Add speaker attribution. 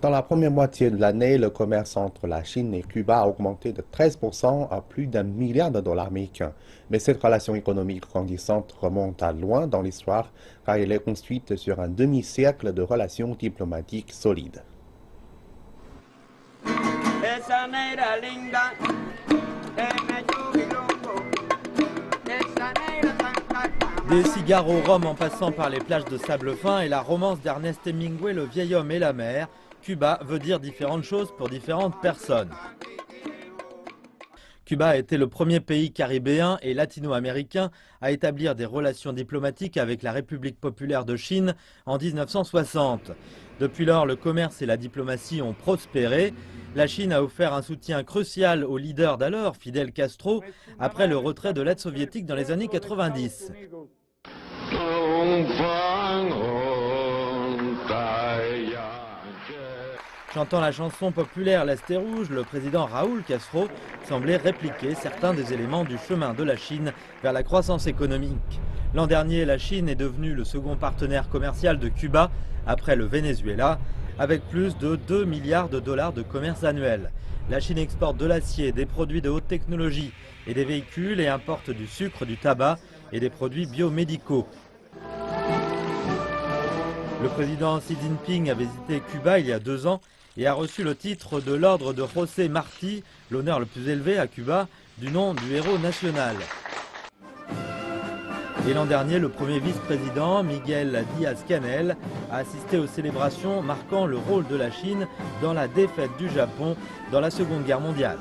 Speaker 1: Dans la première moitié de l'année, le commerce entre la Chine et Cuba a augmenté de 13% à plus d'1 milliard de dollars américains. Mais cette relation économique grandissante remonte à loin dans l'histoire car elle est construite sur un demi-siècle de relations diplomatiques solides.
Speaker 2: Esa negra linda, que me jubiló, esa negra tan
Speaker 3: Des
Speaker 2: carcama.
Speaker 3: cigares au rhum en passant par les plages de sable fin et la romance d'Ernest Hemingway, Le vieil homme et la mer, Cuba veut dire différentes choses pour différentes personnes. Cuba a été le premier pays caribéen et latino-américain à établir des relations diplomatiques avec la République populaire de Chine en 1960. Depuis lors, le commerce et la diplomatie ont prospéré. La Chine a offert un soutien crucial au leader d'alors, Fidel Castro, après le retrait de l'aide soviétique dans les années 90. Chantant la chanson populaire L'Est est rouge, le président Raúl Castro semblait répliquer certains des éléments du chemin de la Chine vers la croissance économique. L'an dernier, la Chine est devenue le second partenaire commercial de Cuba après le Venezuela, avec plus de 2 milliards de dollars de commerce annuel. La Chine exporte de l'acier, des produits de haute technologie et des véhicules et importe du sucre, du tabac et des produits biomédicaux. Le président Xi Jinping a visité Cuba il y a 2 ans et a reçu le titre de l'ordre de José Martí, l'honneur le plus élevé à Cuba, du nom du héros national. Et l'an dernier, le premier vice-président, Miguel Díaz-Canel, a assisté aux célébrations marquant le rôle de la Chine dans la défaite du Japon dans la Seconde Guerre mondiale.